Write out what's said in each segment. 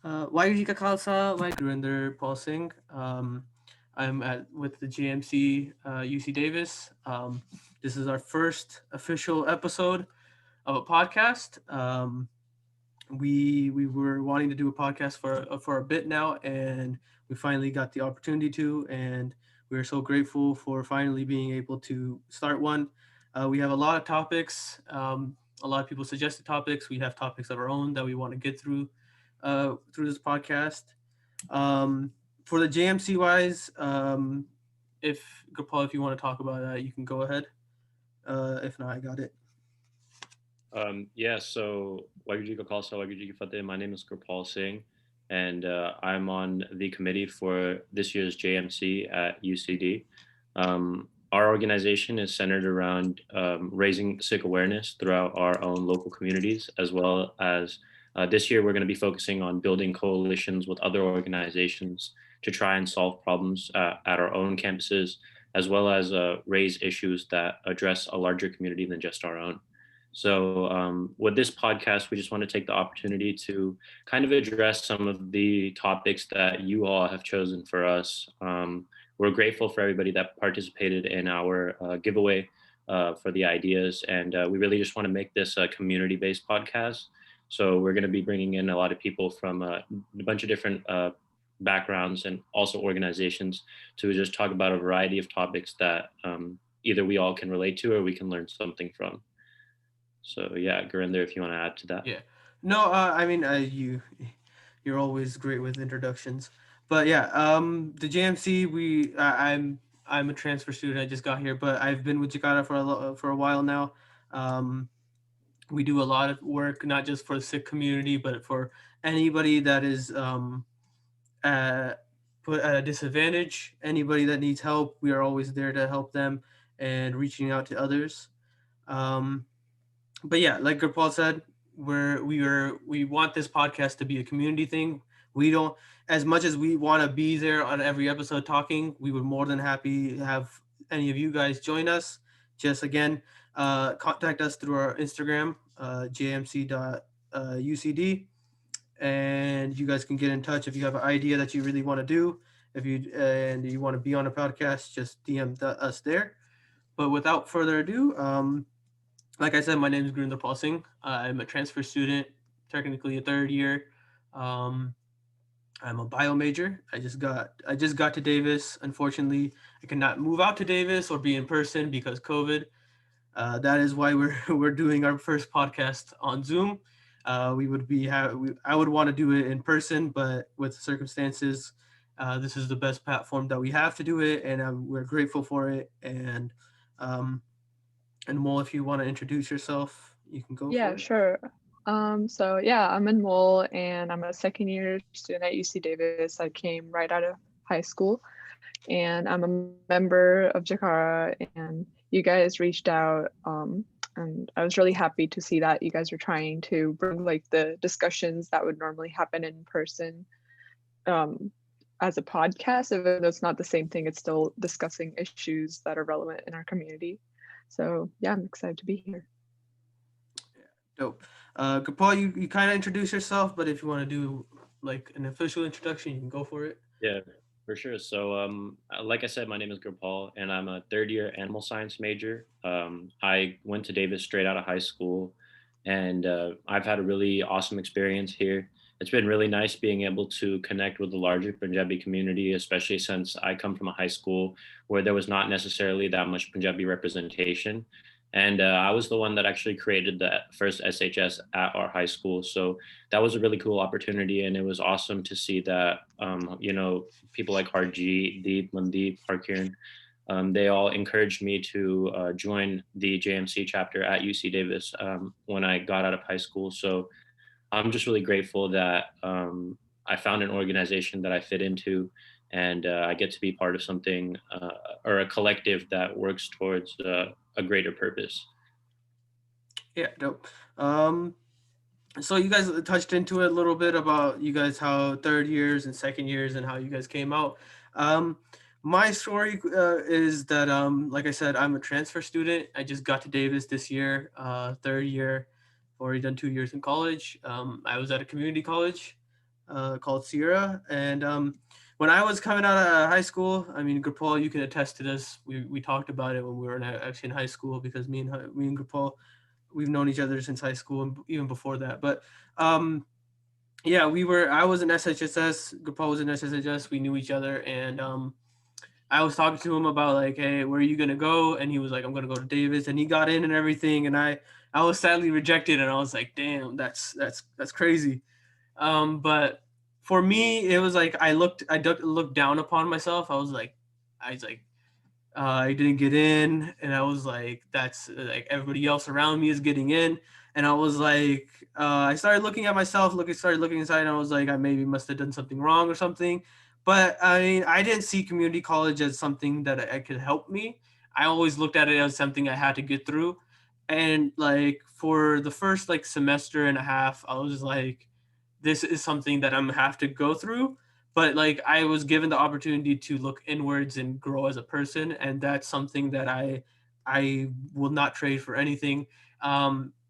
वायुजी का खालसा मैं Gurinder Paul Singh. I'm with the GMC UC Davis. This is our first official episode of a podcast. We were wanting to do a podcast for a bit now, and we finally got the opportunity to, and we are so grateful for finally being able to start one. We have a lot of topics. A lot of people suggested topics. We have topics of our own that we want to get through this podcast. Um, for the JMC wise, if Gurpaul, if you want to talk about that, you can go ahead. If not, I got it. Yeah, so Wagyu Kalsa, Wagyu Fateh. My name is Gurpaul Singh, and I'm on the committee for this year's JMC at UCD. Our organization is centered around raising Sikh awareness throughout our own local communities, as well as this year we're going to be focusing on building coalitions with other organizations to try and solve problems at our own campuses, as well as raise issues that address a larger community than just our own. So, with this podcast, we just want to take the opportunity to kind of address some of the topics that you all have chosen for us. We're grateful for everybody that participated in our giveaway for the ideas, and we really just want to make this a community based podcast. So, we're going to be bringing in a lot of people from a bunch of different backgrounds and also organizations to just talk about a variety of topics that either we all can relate to or we can learn something from. So yeah, Gurinder, if you want to add to that. Yeah. No, I mean, you're always great with introductions. But yeah, the JMC, I'm a transfer student. I just got here, but I've been with Jakara for a while now. Um, we do a lot of work, not just for the Sikh community, but for anybody that is uh, put at a disadvantage. Anybody that needs help, we are always there to help them and reaching out to others. Um, but yeah, like Gurpaul said, we want this podcast to be a community thing. We don't, as much as we want to be there on every episode talking, we would more than happy have any of you guys join us. Just again, contact us through our Instagram, jmc.ucd, and you guys can get in touch if you have an idea that you really want to do. If you want to be on a podcast, just us there. But without further ado, like I said, my name is Gurinder Paul Singh. I'm a transfer student, technically a third year. Um, I'm a bio major. I just got to Davis. Unfortunately, I cannot move out to Davis or be in person because COVID. That is why we're we're doing our first podcast on Zoom. I would want to do it in person, but with the circumstances, this is the best platform that we have to do it, and we're grateful for it. Um, and Mo, if you want to introduce yourself, you can go Yeah, for it. sure. So yeah, I'm Anmol and I'm a second year student at UC Davis. I came right out of high school and I'm a member of Jakara and you guys reached out and I was really happy to see that you guys were trying to bring like the discussions that would normally happen in person um, as a podcast, even though it's not the same thing, it's still discussing issues that are relevant in our community. So yeah, I'm excited to be here. Dope. Gopal, you kind of introduce yourself, but if you want to do like an official introduction, you can go for it. Yeah, for sure. So, like I said, my name is Gurpaul, and I'm a third year animal science major. I went to Davis straight out of high school, and I've had a really awesome experience here. It's been really nice being able to connect with the larger Punjabi community, especially since I come from a high school where there was not necessarily that much Punjabi representation. And I was the one that actually created the first SHS at our high school. So that was a really cool opportunity, and it was awesome to see that people like Harji, Deep, Mandeep, Harkiran, they all encouraged me to join the JMC chapter at UC Davis when I got out of high school. So I'm just really grateful that I found an organization that I fit into, and I get to be part of something or a collective that works towards a greater purpose. Yeah, dope. So you guys touched into it a little bit about you guys how third years and second years and how you guys came out. Um, my story is that like I said, I'm a transfer student. I just got to Davis this year, third year. Already done 2 years in college. I was at a community college. called Sierra. And when I was coming out of high school, I mean, Gurpaul, you can attest to this. We talked about it when we were actually in high school, because me and Gurpaul, we've known each other since high school and even before that. But yeah, I was in SHSS, Gurpaul was in SHSS. We knew each other, and I was talking to him about like, hey, where are you gonna go? And he was like, I'm gonna go to Davis, and he got in and everything, and I was sadly rejected, and I was like, damn, that's crazy. But for me, it was like looked down upon myself. I was like, I didn't get in, and I was like, that's like everybody else around me is getting in, and I was like, I started looking at myself, started looking inside, and I was like, I maybe must have done something wrong or something. But I mean, I didn't see community college as something that I could help me. I always looked at it as something I had to get through, and like for the first like semester and a half, I was like, this is something that I'm gonna have to go through, but like I was given the opportunity to look inwards and grow as a person, and that's something that I will not trade for anything.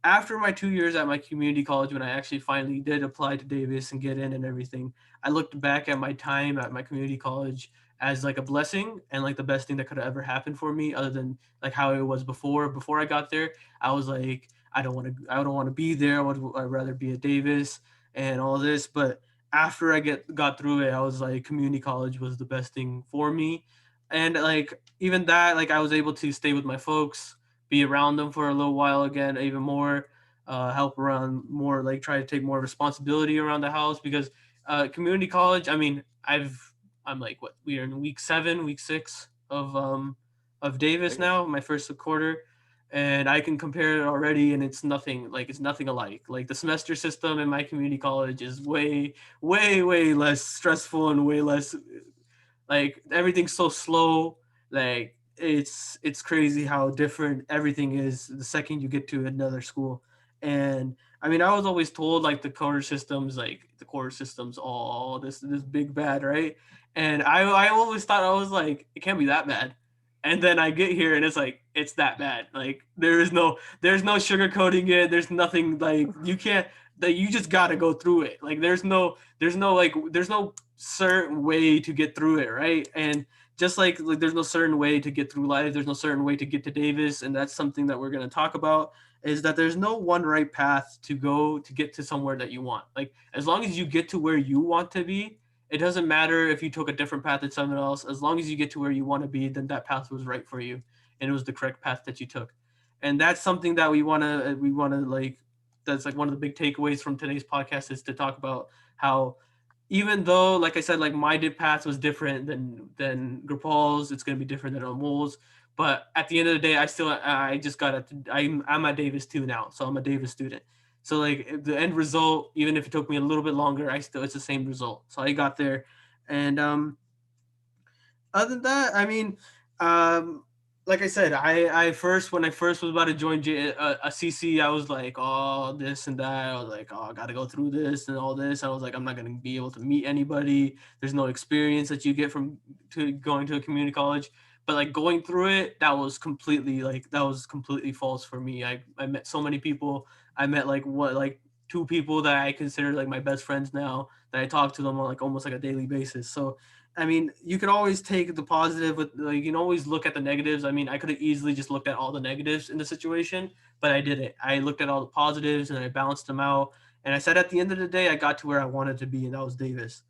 After my 2 years at my community college, when I actually finally did apply to Davis and get in and everything, I looked back at my time at my community college as like a blessing and like the best thing that could have ever happened for me, other than like how it was before I got there. I was like, I don't want to be there. I'd rather be at Davis and all this. But after I got through it, I was like, community college was the best thing for me. And like even that, like I was able to stay with my folks, be around them for a little while again, even more, help around more, like try to take more responsibility around the house, because community college, I mean, I'm like, what, we are in week 7, week 6 of Davis now, my first quarter, and I can compare it already, and it's nothing alike. Like the semester system in my community college is way less stressful and way less, like everything's so slow. Like it's crazy how different everything is the second you get to another school. And I mean, I was always told like the quarter systems, all this big bad, right? And I always thought, I was like, it can't be that bad. And then I get here and it's like, it's that bad. Like there's no sugarcoating it. There's nothing, like you can't, that you just got to go through it. Like there's no certain way to get through it, right? And just like there's no certain way to get through life, there's no certain way to get to Davis, and that's something that we're going to talk about, is that there's no one right path to go to get to somewhere that you want. Like as long as you get to where you want to be, it doesn't matter if you took a different path than someone else. As long as you get to where you want to be, then that path was right for you, and it was the correct path that you took. And that's something that we want to like, that's like one of the big takeaways from today's podcast, is to talk about how, even though, like I said, like my dip path was different than Gurpaul's, it's gonna be different than Anmol's. But at the end of the day, I just got I'm at Davis too now, so I'm a Davis student. So like the end result, even if it took me a little bit longer, it's the same result. So I got there, and other than that, I mean, um, like I said, I first when I first was about to join a CC, I was like, oh, this and that. I was like, oh, I got to go through this and all this. I was like, I'm not gonna be able to meet anybody. There's no experience that you get from to going to a community college. But like going through it, that was completely false for me. I met so many people. I met like two people that I consider like my best friends now, that I talk to them on like almost like a daily basis. So I mean, you can always take the positive with, like, you can always look at the negatives. I mean, I could have easily just looked at all the negatives in the situation, but I didn't. I looked at all the positives and I balanced them out. And I said, at the end of the day, I got to where I wanted to be, and that was Davis.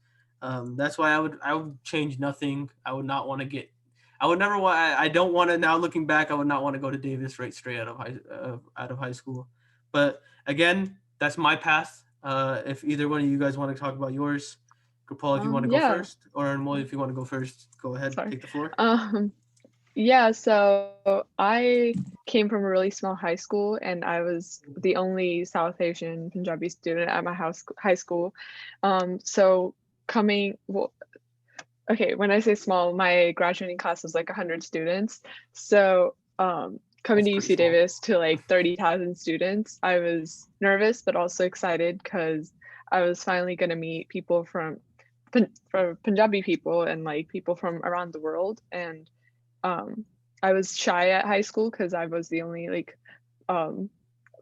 That's why I would change nothing. I would not want to get. I would never want. I don't want to now. Looking back, I would not want to go to Davis right straight out of high school. But again, that's my path. If either one of you guys want to talk about yours, Paul, if you want to go Yeah. first, or Anmol, if you want to go first, go ahead, Sorry. take the floor. Yeah, so I came from a really small high school, and I was the only South Asian Punjabi student at my high school. So well, okay, when I say small, my graduating class was like 100 students. So coming That's to pretty UC small. Davis to like 30,000 students, I was nervous but also excited because I was finally going to meet people from Punjabi people and like people from around the world. And I was shy at high school because I was the only like um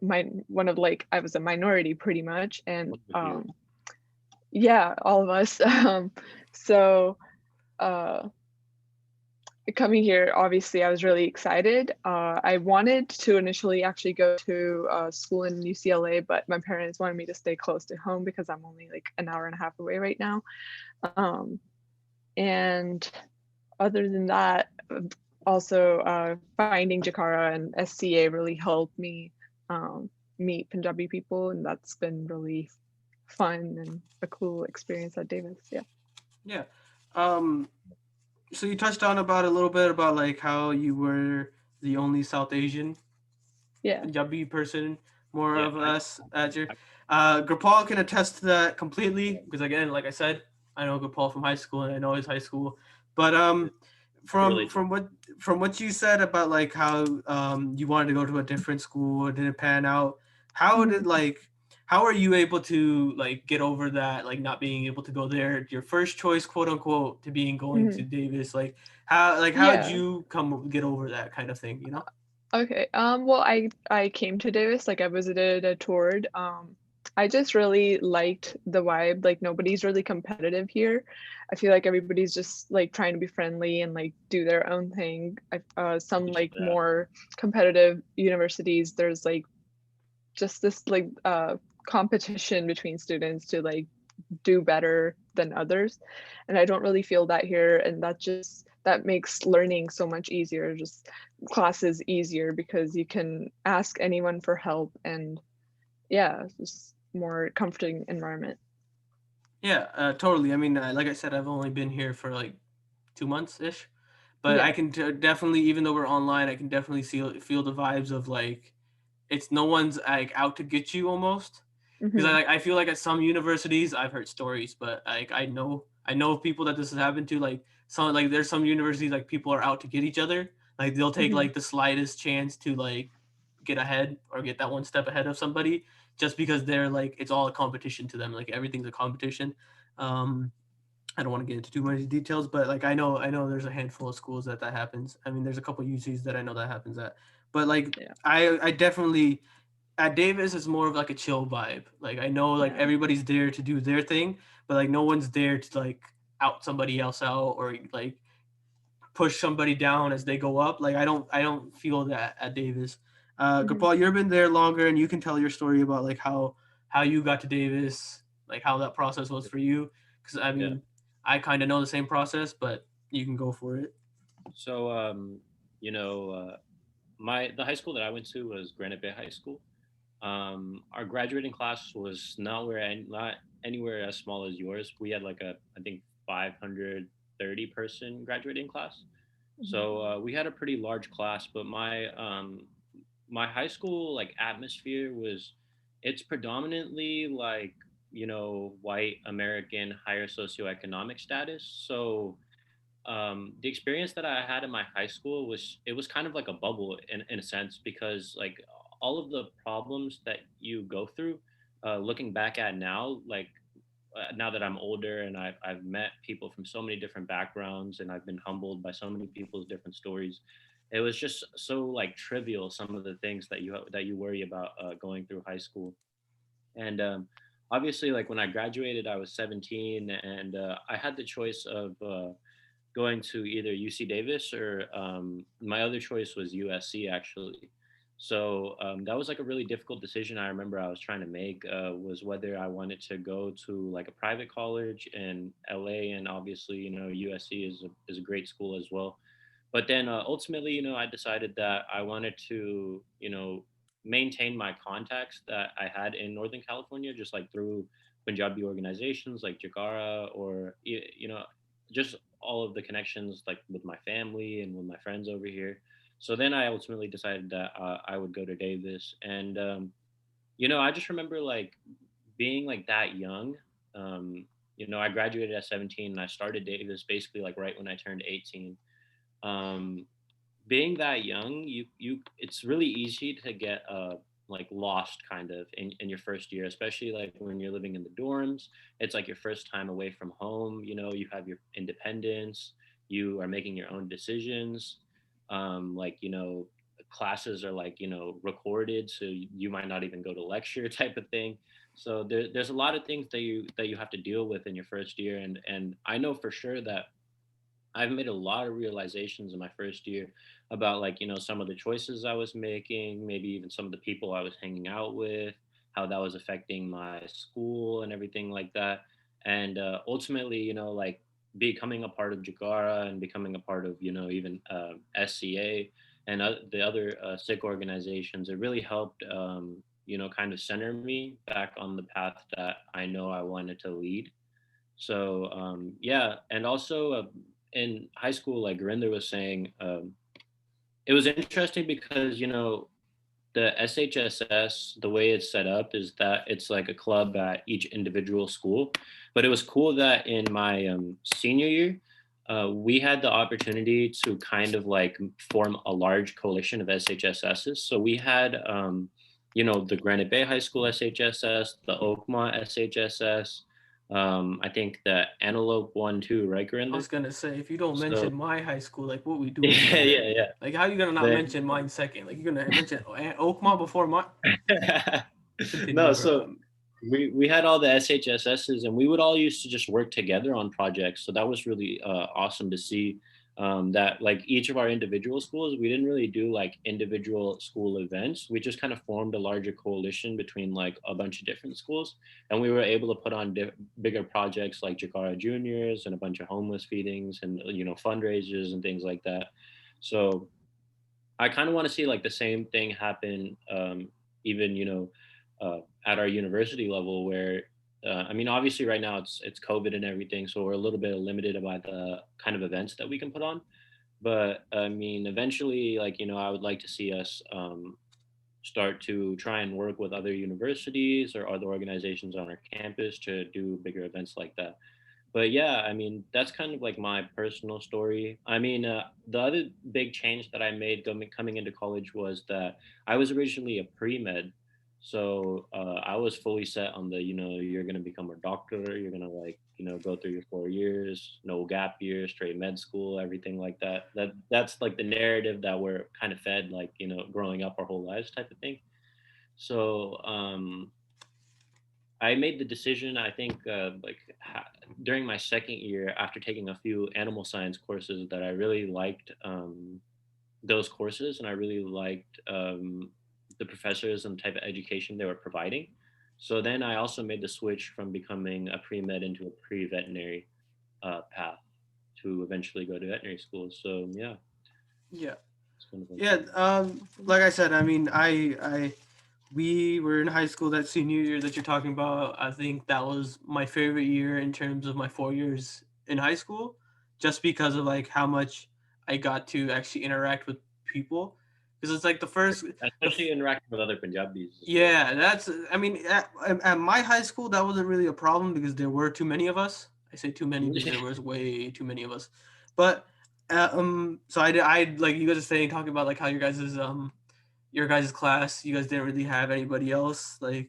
I was a minority pretty much. And Yeah, all of us. So uh, coming here, obviously, I was really excited. I wanted to initially actually go to school in UCLA, but my parents wanted me to stay close to home because I'm only like an hour and a half away right now. Um, and other than that, also finding Jakara and SCA really helped me um, meet Punjabi people, and that's been really fun and a cool experience at Davis. Yeah. Yeah. Um, so you touched on about a little bit about like how you were the only South Asian Yeah. Punjabi person, more Yeah, of us at your. I Gurpaul can attest to that completely because again, like I said, I know Gurpaul from high school and I know his high school. But I can from relate to. from what from what you said about like how you wanted to go to a different school, it didn't pan out. How Mhm. did like how are you able to like get over that like not being able to go there your first choice quote unquote to being going to Mhm. Davis like how'd Yeah. you come get over that kind of thing, you know? Okay. Well, I came to Davis, like I visited, I toured. I just really liked the vibe. Like nobody's really competitive here. I feel like everybody's just like trying to be friendly and like do their own thing. Some like Yeah, more competitive universities, there's like just this like competition between students to like do better than others, and I don't really feel that here, and that makes learning so much easier, just classes easier because you can ask anyone for help, and yeah, it's just more comforting environment. Yeah, totally. I mean, like I said, I've only been here for like 2 months ish, but I Yeah. can definitely, even though we're online, I can definitely feel the vibes of like it's no one's like out to get you almost. Because Hmm. I feel like at some universities I've heard stories, but like I know people that this has happened to. Like some like there's some universities like people are out to get each other. Like they'll take Hmm. like the slightest chance to like get ahead or get that one step ahead of somebody just because they're like it's all a competition to them. Like everything's a competition. Um, I don't want to get into too many details, but like I know there's a handful of schools that happens. I mean, there's a couple UCs that I know that happens at, but like Yeah. I definitely at Davis it's more of like a chill vibe. Like I know like Yeah. everybody's there to do their thing, but like no one's there to like out somebody else out or like push somebody down as they go up. Like I don't feel that at Davis. Hmm. Gopal, you've been there longer and you can tell your story about like how you got to Davis, like how that process was for you. Because I yeah. mean, I kind of know the same process, but you can go for it. So, you know, my the high school that I went to was Granite Bay High School. Our graduating class was not anywhere as small as yours. We had like a I think 530 person graduating class. Hmm. So we had a pretty large class, but my high school like atmosphere was it's predominantly like white American higher socioeconomic status. So the experience that I had in my high school was it was kind of like a bubble in a sense because like all of the problems that you go through, looking back at now, like now that I'm older and I've met people from so many different backgrounds and I've been humbled by so many people's different stories. It was just so like trivial some of the things that you worry about going through high school. And obviously, like when I graduated, I was 17, and I had the choice of going to either UC Davis or my other choice was USC actually. So that was like a really difficult decision. I remember I was trying to make was whether I wanted to go to like a private college in LA, and obviously USC is a great school as well. But then ultimately, I decided that I wanted to maintain my contacts that I had in Northern California, just like through Punjabi organizations like Jakara or just all of the connections like with my family and with my friends over here. So then I ultimately decided that I would go to Davis, and I just remember like being like that young. Um, I graduated at 17, and I started Davis basically like right when I turned 18. Um, Being that young, you it's really easy to get like lost kind of in your first year, especially like when you're living in the dorms. It's like your first time away from home. You have your independence. You are making your own decisions. Like classes are like recorded, so you might not even go to lecture type of thing. So there's a lot of things that you have to deal with in your first year, and I know for sure that I've made a lot of realizations in my first year about, like, some of the choices I was making, maybe even some of the people I was hanging out with, how that was affecting my school and everything like that. And ultimately, like, becoming a part of Jakara and becoming a part of, even SCA and the other SICK organizations, it really helped, kind of center me back on the path that I know I wanted to lead. So yeah, and also in high school, like Gurinder was saying, it was interesting because the SHSS, the way it's set up is that it's like a club at each individual school. But it was cool that in my senior year, we had the opportunity to kind of like form a large coalition of SHSSs. So we had, the Granite Bay High School SHSS, the Oakmont SHSS. I think the Antelope one too, right, I Gurinder? was gonna say, if you don't So mention my high school, like what we doing yeah, here? yeah, Like how you gonna not yeah. mention mine second? Like you're gonna mention Oakmont before mine? Continue, No, bro. so we had all the SHSSs, and we would all used to just work together on projects. So that was really awesome to see, that like each of our individual schools, we didn't really do like individual school events. We just kind of formed a larger coalition between like a bunch of different schools, and we were able to put on bigger projects like Jakara Juniors and a bunch of homeless feedings and fundraisers and things like that. So I kind of want to see like the same thing happen, even at our university level, where I mean, obviously, right now it's COVID and everything, so we're a little bit limited about the kind of events that we can put on. But I mean, eventually, like I would like to see us start to try and work with other universities or other organizations on our campus to do bigger events like that. But yeah, I mean, that's kind of like my personal story. I mean, the other big change that I made coming into college was that I was originally a pre-med. So I was fully set on you're going to become a doctor, you're going to like, go through your 4 years, no gap year, straight med school, everything like that. That's like the narrative that we're kind of fed, like, growing up our whole lives type of thing. So I made the decision, I think, during my second year, after taking a few animal science courses, that I really liked those courses, and I really liked the professors and the type of education they were providing. So then I also made the switch from becoming a pre med into a pre veterinary path to eventually go to veterinary school. So yeah, Yeah, it's kind of like yeah. that. Like I said, I mean, we were in high school that senior year that you're talking about. I think that was my favorite year in terms of my 4 years in high school, just because of like how much I got to actually interact with people. Because it's like the Especially interacting with other Punjabis as well. yeah, that's. I mean, at my high school, that wasn't really a problem because there were too many of us. I say too many because there was way too many of us. But so I like you guys are saying talking about like how your guys' class, you guys didn't really have anybody else like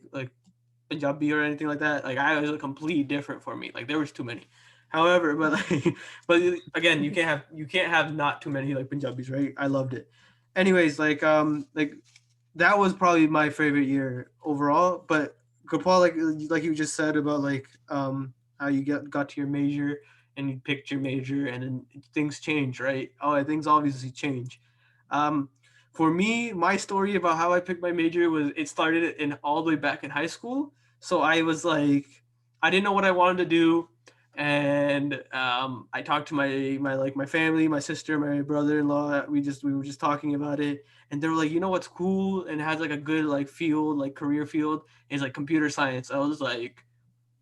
Punjabi or anything like that. Like I was completely different for me. Like there was too many. However, but like, but again, you can't have not too many like Punjabis, right? I loved it. Anyways, like that was probably my favorite year overall. But Gopal, like you just said about like how you got to your major and you picked your major and then things change, right? Oh, things obviously change. Um, for me, my story about how I picked my major was it started in all the way back in high school. So I was like, I didn't know what I wanted to do, and I talked to my family, my sister, my brother-in-law. We were just talking about it, and they were like, you know what's cool and has like a good like field, like career field, is like computer science. I was like,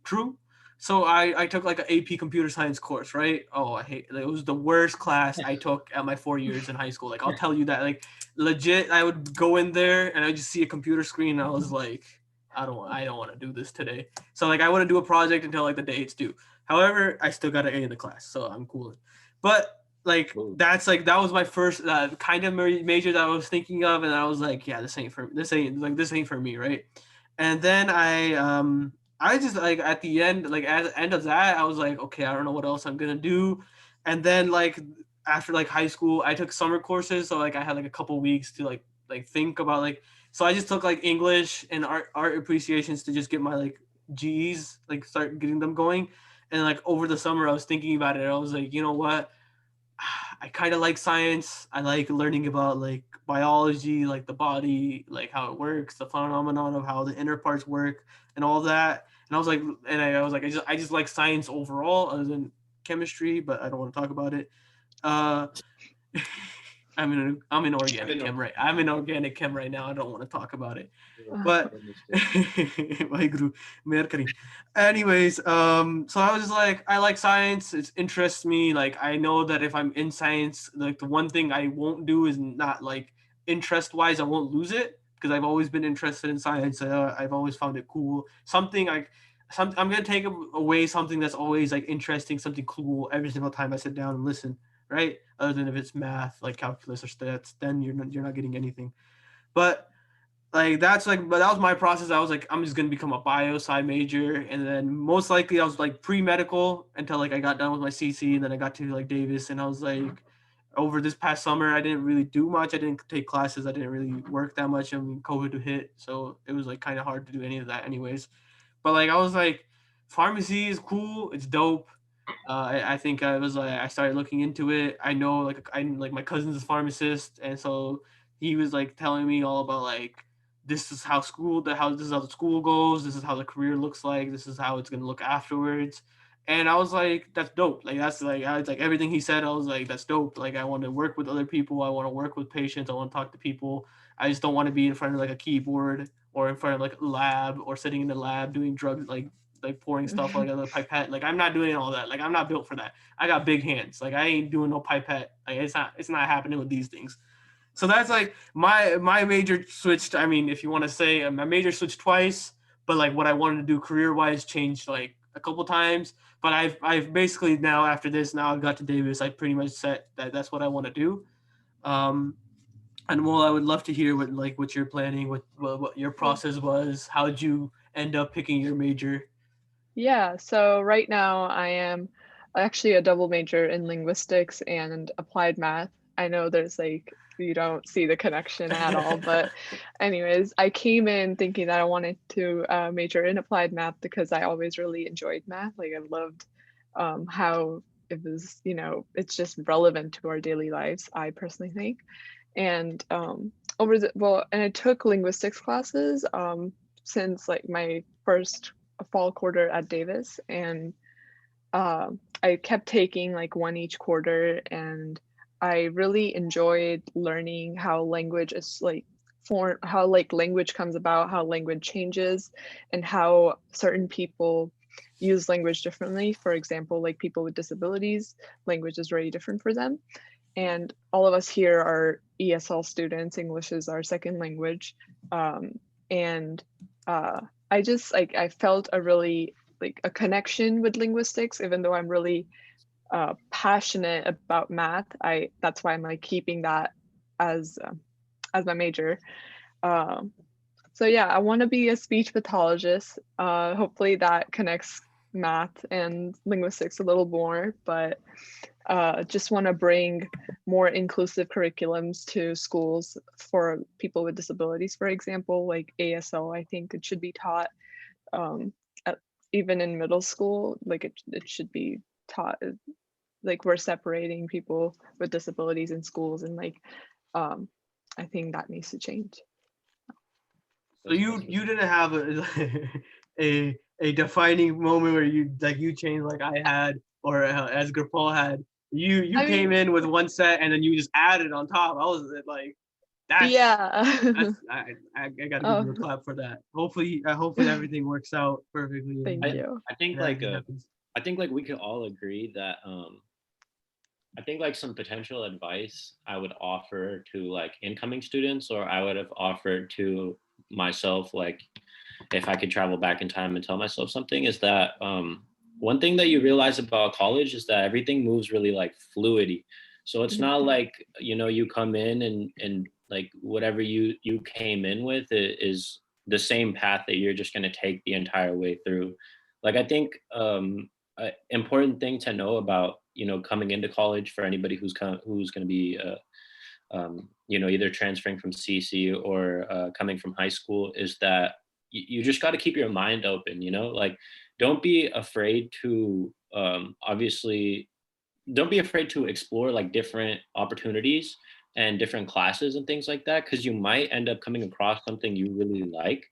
true. So I took like an AP computer science course, right? Oh, I hate it was the worst class I took at my 4 years in high school. Like I'll tell you that, like legit, I would go in there and I just see a computer screen and I was like, I don't want to do this today. So like I wouldn't do a project until like the day it's due. However, I still got an A in the class, so I'm cool. But Cool. that was my first kind of major that I was thinking of, and I was like, yeah, this ain't for me, right? And then I just like at the end, like at the end of that, I was like, okay, I don't know what else I'm gonna do. And then like after like high school, I took summer courses, so like I had like a couple weeks to like think about like So I just took like English and art appreciations to just get my like G's, like start getting them going. And like over the summer, I was thinking about it. I was like, you know what? I kind of like science. I like learning about like biology, like the body, like how it works, the phenomenon of how the inner parts work, and all that. And I was like, I just like science overall, other than chemistry, but I don't want to talk about it. Uh, I'm in organic chem right. I'm in organic chem right now. I don't want to talk about it. But Waheguru, Meher Kareem. Anyways, so I was just like, I like science. It interests me. Like, I know that if I'm in science, like the one thing I won't do is not like interest wise, I won't lose it because I've always been interested in science. I've always found it cool. I'm gonna take away something that's always like interesting, something cool every single time I sit down and listen. Right? Other than if it's math, like calculus or stats, then you're not getting anything. But like that's like but that was my process. I was like, I'm just gonna become a bio sci major, and then most likely I was like pre-medical until like I got done with my CC, and then I got to like Davis, and I was like, over this past summer I didn't really do much. I didn't take classes, I didn't really work that much. I mean, COVID hit, so it was like kind of hard to do any of that anyways. But like I was like, pharmacy is cool, it's dope. I think I was like, I started looking into it. I know I like my cousin's a pharmacist, and so he was like telling me all about like, this is how this is how the school goes, this is how the career looks like, this is how it's gonna look afterwards. And I was like, that's dope. Like that's like I was like everything he said, I was like, that's dope. Like I want to work with other people, I want to work with patients, I want to talk to people. I just don't want to be in front of like a keyboard or in front of like a lab or sitting in the lab doing drugs, like pouring stuff like a pipette. Like I'm not doing all that. Like I'm not built for that. I got big hands. Like I ain't doing no pipette. Like it's not happening with these things. So that's like my major switched. I mean, if you want to say my major switched twice, but like what I wanted to do career wise changed like a couple times. But I've basically now after this now I got to Davis. I pretty much set that that's what I want to do. Um, and well, I would love to hear what you're planning, what your process was. How'd you end up picking your major? Yeah, so right now I am actually a double major in linguistics and applied math. I know there's like, you don't see the connection at all, but anyways, I came in thinking that I wanted to major in applied math because I always really enjoyed math. Like I loved how it was, it's just relevant to our daily lives, I personally think. And and I took linguistics classes since like my first fall quarter at Davis, and I kept taking like one each quarter, and I really enjoyed learning how language is like form, how like language comes about, how language changes, and how certain people use language differently. For example, like people with disabilities, language is very different for them. And all of us here are ESL students. English is our second language. And I just like, I felt a really like a connection with linguistics, even though I'm really passionate about math. That's why I'm like keeping that as my major. Um, so yeah, I want to be a speech pathologist. Hopefully that connects math and linguistics a little more, but just want to bring more inclusive curriculums to schools for people with disabilities, for example, like ASL. I think it should be taught um, at, even in middle school, like it should be taught. Like we're separating people with disabilities in schools, and like um, I think that needs to change. So you didn't have a defining moment where you changed like I had or as Gurpaul had. You I came mean, in with one set and then you just added on top. I was like, that's yeah. that's I gotta give Oh, you a clap for that. Hopefully everything works out perfectly thank I, you. I think and like everything happens. I think like we could all agree that I think like some potential advice I would offer to like incoming students, or I would have offered to myself, like if I could travel back in time and tell myself something, is that one thing that you realize about college is that everything moves really like fluidity. So it's not like, you come in and like whatever you came in with is the same path that you're just going to take the entire way through. Like I think important thing to know about coming into college for anybody who's going to be either transferring from CC or coming from high school, is that you just got to keep your mind open. Like, don't be afraid to obviously don't be afraid to explore like different opportunities and different classes and things like that, because you might end up coming across something you really like.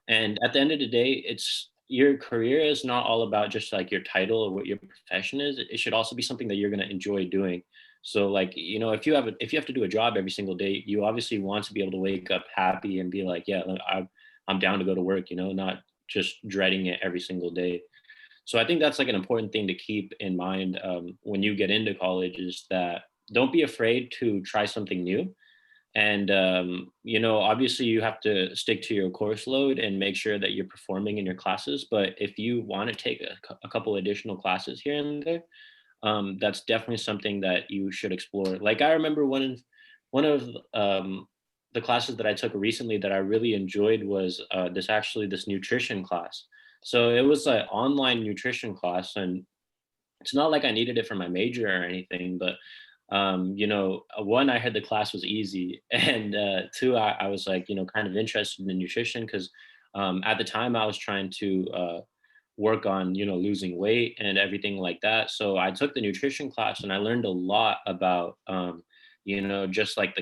And at the end of the day, it's your career is not all about just like your title or what your profession is. It should also be something that you're going to enjoy doing. So like, if you have to do a job every single day, you obviously want to be able to wake up happy and be like, yeah, like, I'm down to go to work, not just dreading it every single day. So I think that's like an important thing to keep in mind when you get into college, is that don't be afraid to try something new. And obviously you have to stick to your course load and make sure that you're performing in your classes. But if you want to take a couple additional classes here and there, that's definitely something that you should explore. Like, I remember one of the classes that I took recently that I really enjoyed was this nutrition class. So it was an online nutrition class, and it's not like I needed it for my major or anything, but one, I heard the class was easy, and two, I was like, kind of interested in nutrition, because at the time I was trying to work on, losing weight and everything like that. So I took the nutrition class and I learned a lot about just like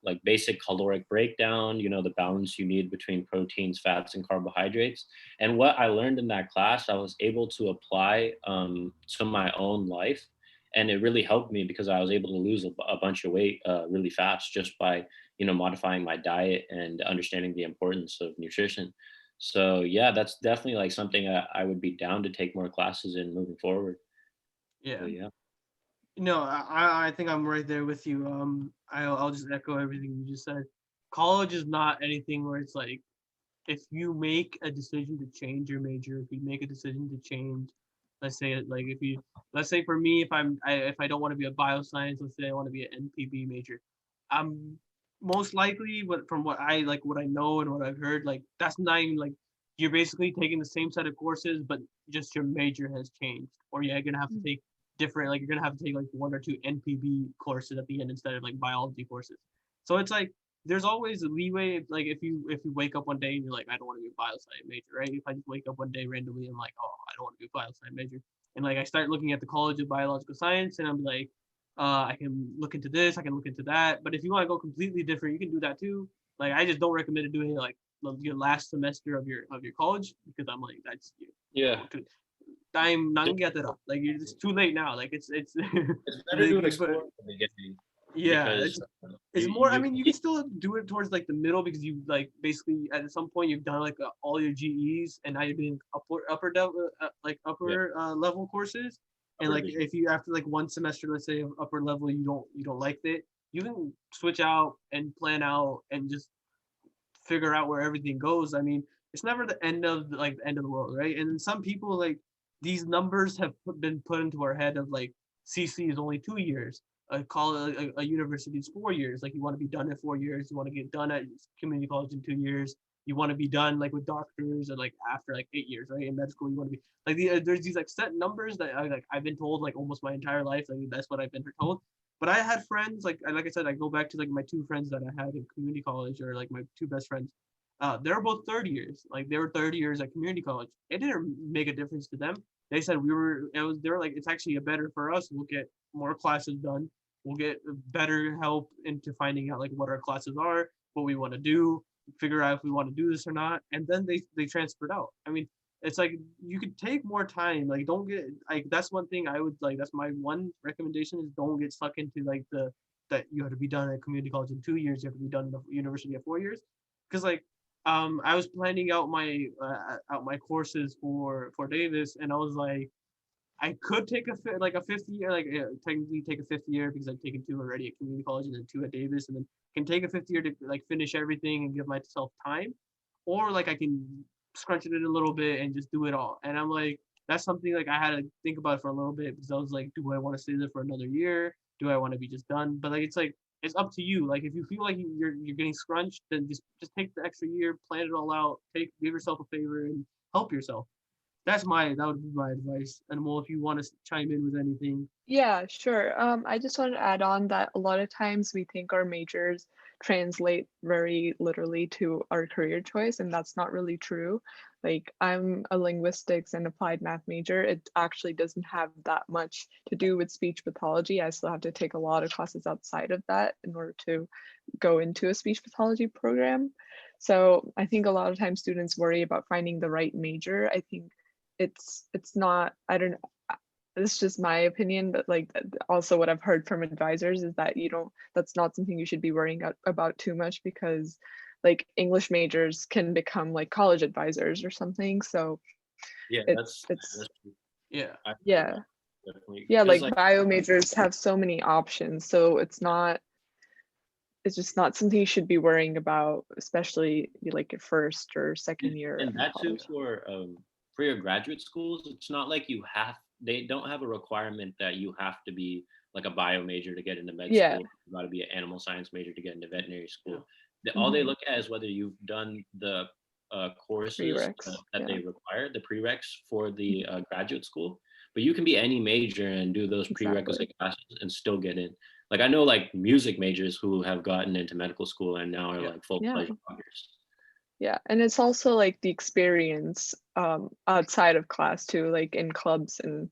like basic caloric breakdown, the balance you need between proteins, fats, and carbohydrates. And what I learned in that class, I was able to apply to my own life. And it really helped me because I was able to lose a bunch of weight really fast, just by, modifying my diet and understanding the importance of nutrition. So yeah, that's definitely like something I would be down to take more classes in moving forward. So Yeah. yeah. No, I think I'm right there with you. I'll just echo everything you just said. College is not anything where it's like, if you make a decision to change your major, if you make a decision to change, let's say it like if you, let's say for me, if I don't want to be a bioscience, let's say I want to be an NPB major, I'm most likely, what from what I know and what I've heard, like that's not even like, you're basically taking the same set of courses, but just your major has changed, or you're gonna have to take different, like you're gonna have to take like one or two NPB courses at the end instead of like biology courses. So it's like there's always a leeway. Like if you wake up one day and you're like, I don't want to be a bioscience major, right? If I just wake up one day randomly and like, oh, I don't want to be a bioscience major, and like I start looking at the College of Biological Science, and I'm like, I can look into this, I can look into that. But if you want to go completely different, you can do that too. Like I just don't recommend it doing like your last semester of your college, because I'm like, that's you. Yeah. Time nangyatera. Like it's too late now. Like it's It's better to but explore at the beginning, yeah, because it's you more. I you mean, you can still do it towards like the middle, because you like basically at some point you've done like all your GEs, and now you're doing yeah, upper level courses. And upper like division. if you, after like one semester, let's say of upper level, you don't like it, you can switch out and plan out and just figure out where everything goes. I mean, it's never the end of the end of the world, right? And some people, like, these numbers have been put into our head of like CC is only 2 years, a university is 4 years. Like you want to be done in 4 years, you want to get done at community college in 2 years, you want to be done like with doctors or like after like 8 years, right? In med school, you want to be like there's these like set numbers that I've been told like almost my entire life. Like that's what I've been told. But I had friends like I said, I go back to like my two friends that I had in community college, or like my two best friends. They're both third years. Like they were 30 years at community college. It didn't make a difference to them. They said they were like, it's actually better for us. We'll get more classes done. We'll get better help into finding out like what our classes are, what we want to do, figure out if we want to do this or not. And then they transferred out. I mean, it's like you could take more time. Like don't get like, that's one thing I would like, that's my one recommendation, is don't get stuck into like the that you have to be done at community college in 2 years, you have to be done in the university at 4 years. Because like I was planning out my courses for Davis, and I was like, I could take a fifth year, like technically take a fifth year, because I've taken two already at community college and then two at Davis, and then can take a fifth year to like finish everything and give myself time, or like I can scrunch it in a little bit and just do it all. And I'm like, that's something like I had to think about for a little bit, because I was like, do I want to stay there for another year? Do I want to be just done? But like it's up to you. Like if you feel like you're getting scrunched, then just take the extra year, plan it all out, give yourself a favor and help yourself. that would be my advice. And well, if you want to chime in with anything. Yeah, sure. I just wanted to add on that a lot of times we think our majors translate very literally to our career choice, and that's not really true. Like, I'm a linguistics and applied math major. It actually doesn't have that much to do with speech pathology. I still have to take a lot of classes outside of that in order to go into a speech pathology program. So I think a lot of times students worry about finding the right major. I think it's not, I don't, this is just my opinion, but like also what I've heard from advisors is that you don't, that's not something you should be worrying about too much, because like English majors can become like college advisors or something. So Yeah, it's that's true. Yeah. I agree with yeah, that definitely yeah, because like like bio majors have so many options. So it's just not something you should be worrying about, especially like your first or and, second year and in that too college. for your graduate schools, it's not like they don't have a requirement that you have to be like a bio major to get into med Yeah. school. You got to be an animal science major to get into veterinary Yeah. school. All they Hmm. look at is whether you've done the courses Prereqs. that Yeah, they require, the prereqs for the graduate school. But you can be any major and do those exactly. prerequisite classes and still get in. Like I know like music majors who have gotten into medical school and now are Yeah. like full Yeah. fledged doctors. Yeah, and it's also like the experience outside of class too, like in clubs and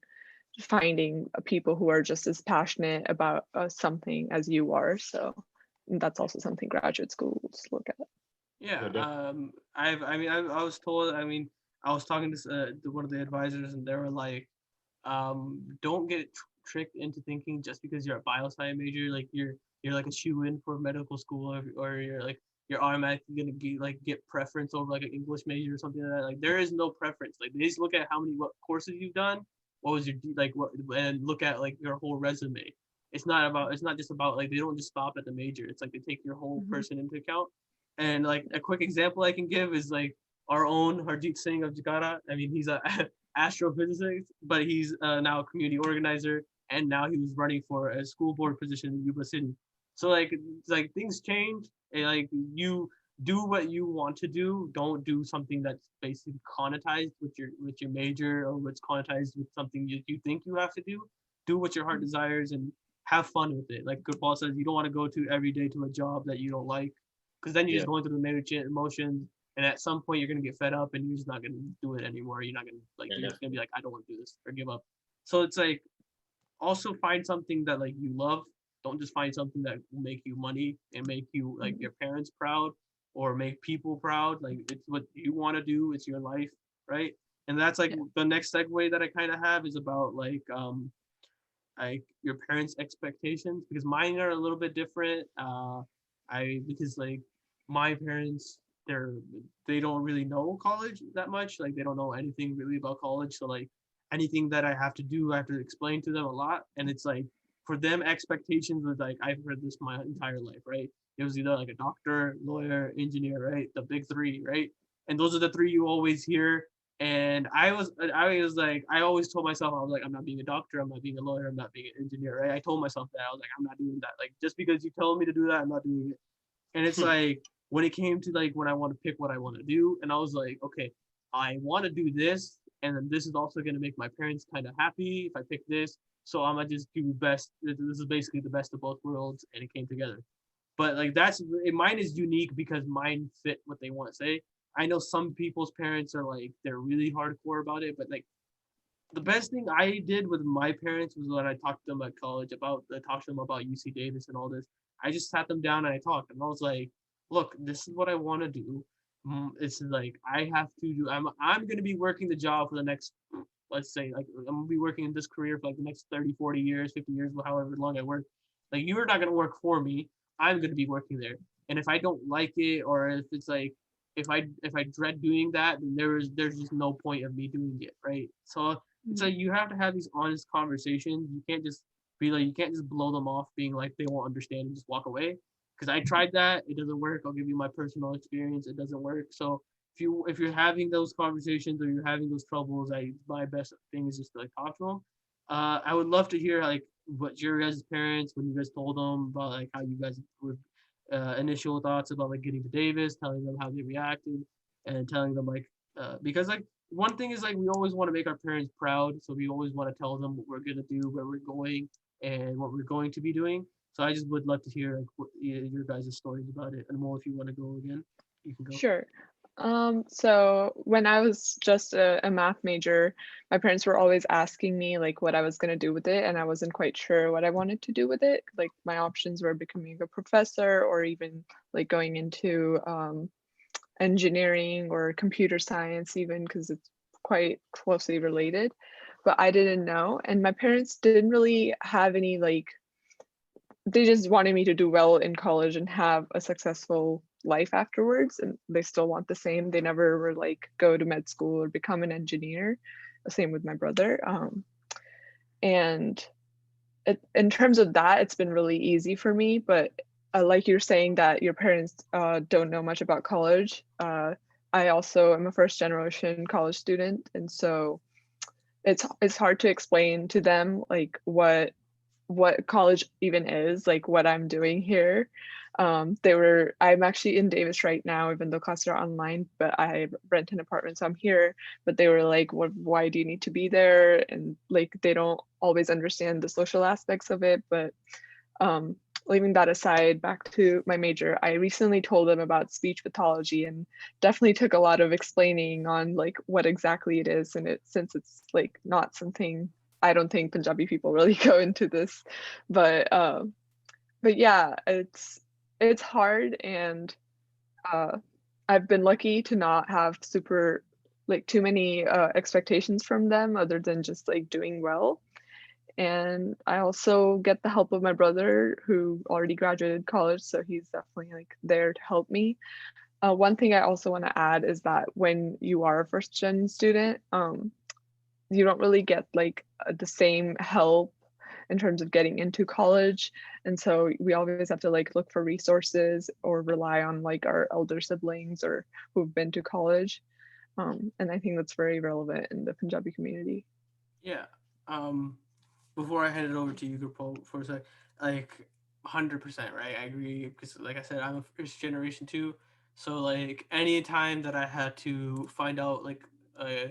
finding people who are just as passionate about something as you are. So that's also something graduate schools look at. Yeah. No, definitely. I was told. I mean, I was talking to one of the advisors, and they were like, don't get tricked into thinking just because you're a bioscience major, like you're like a shoe in for medical school, or you're like you're automatically gonna get preference over like an English major or something like that. Like there is no preference. Like they just look at what courses you've done, what was your what, and look at like your whole resume. It's not just about like they don't just stop at the major. It's like they take your whole Hmm. person into account. And like a quick example I can give is like our own Harjit Singh of Jakara. I mean, he's a astrophysicist, but he's now a community organizer, and now he was running for a school board position in Yuba City. So like things change, and like you do what you want to do. Don't do something that's basically connotated with your major, or what's connotated with something you think you have to do. Do what your heart desires and have fun with it. Like Gurpaul says, you don't want to go to every day to a job that you don't like, because then you're Yeah. just going through the major emotions, and at some point you're gonna get fed up and you're just not gonna do it anymore. You're not gonna like Yeah, you're just gonna be definitely. like, I don't want to do this or give up. So it's like also find something that like you love. Don't just find something that will make you money and make you like Hmm. your parents proud or make people proud. Like it's what you want to do. It's your life, right? And that's like Yeah. the next segue that I kind of have is about like your parents' expectations, because mine are a little bit different. I because like my parents, they don't really know college that much. Like they don't know anything really about college. So like anything that I have to do, I have to explain to them a lot. And it's like for them, expectations was like I've heard this my entire life, right? It was either like a doctor, lawyer, engineer, right? The big three, right? And those are the three you always hear. And I was like, I always told myself, I was like, I'm not being a doctor, I'm not being a lawyer, I'm not being an engineer, right? I told myself that. I was like, I'm not doing that. Like, just because you tell me to do that, I'm not doing it. And it's like, when it came to like when I want to pick what I want to do, and I was like, okay, I want to do this, and then this is also going to make my parents kind of happy if I pick this. So I'm gonna just do best. This is basically the best of both worlds, and it came together. But like mine is unique because mine fit what they want to say. I know some people's parents are like they're really hardcore about it, but like the best thing I did with my parents was when I talked to them at college about I talked to them about UC Davis and all this. I just sat them down and I talked, and I was like, "Look, this is what I want to do. It's like I have to do. I'm gonna be working the job for the next, let's say, like I'm gonna be working in this career for like the next 30, 40 years, 50 years, however long I work. Like you're not gonna work for me. I'm gonna be working there. And if I don't like it, or if it's like if I dread doing that, then there's just no point of me doing it, right? So it's Hmm. like you have to have these honest conversations. You can't just be like you can't just blow them off being like they won't understand and just walk away. Because I tried that, it doesn't work. I'll give you my personal experience. It doesn't work. So if you're having those conversations or you're having those troubles, my best thing is just to like talk to them. I would love to hear like what your guys' parents when you guys told them about like how you guys would initial thoughts about like getting to Davis, telling them how they reacted, and telling them like because like one thing is like we always want to make our parents proud, so we always want to tell them what we're gonna do, where we're going, and what we're going to be doing. So I just would love to hear like your guys' stories about it. And more if you want to go again, you can go. Sure. So when I was just a math major, my parents were always asking me like what I was going to do with it, and I wasn't quite sure what I wanted to do with it. Like my options were becoming a professor or even like going into engineering or computer science, even because it's quite closely related. But I didn't know, and my parents didn't really have any like they just wanted me to do well in college and have a successful life afterwards, and they still want the same. They never were like go to med school or become an engineer. The same with my brother. And in terms of that, it's been really easy for me. But like you're saying that your parents don't know much about college. I also am a first generation college student, and so it's hard to explain to them like what college even is, like what I'm doing here. I'm actually in Davis right now, even though classes are online, but I rent an apartment, so I'm here. But they were like, why do you need to be there? And like, they don't always understand the social aspects of it. But um, leaving that aside, back to my major, I recently told them about speech pathology and definitely took a lot of explaining on like what exactly it is. And since it's like not something I don't think Punjabi people really go into this, but yeah, it's hard, and uh, I've been lucky to not have super like too many expectations from them other than just like doing well. And I also get the help of my brother who already graduated college, so he's definitely like there to help me. One thing I also want to add is that when you are a first gen student, you don't really get like the same help in terms of getting into college, and so we always have to like look for resources or rely on like our elder siblings or who've been to college. And I think that's very relevant in the Punjabi community. Yeah. Um, Before I hand it over to you, Gurpaul, for a sec, like 100%, right? I agree because, like I said, I'm a first generation too. So like any time that I had to find out uh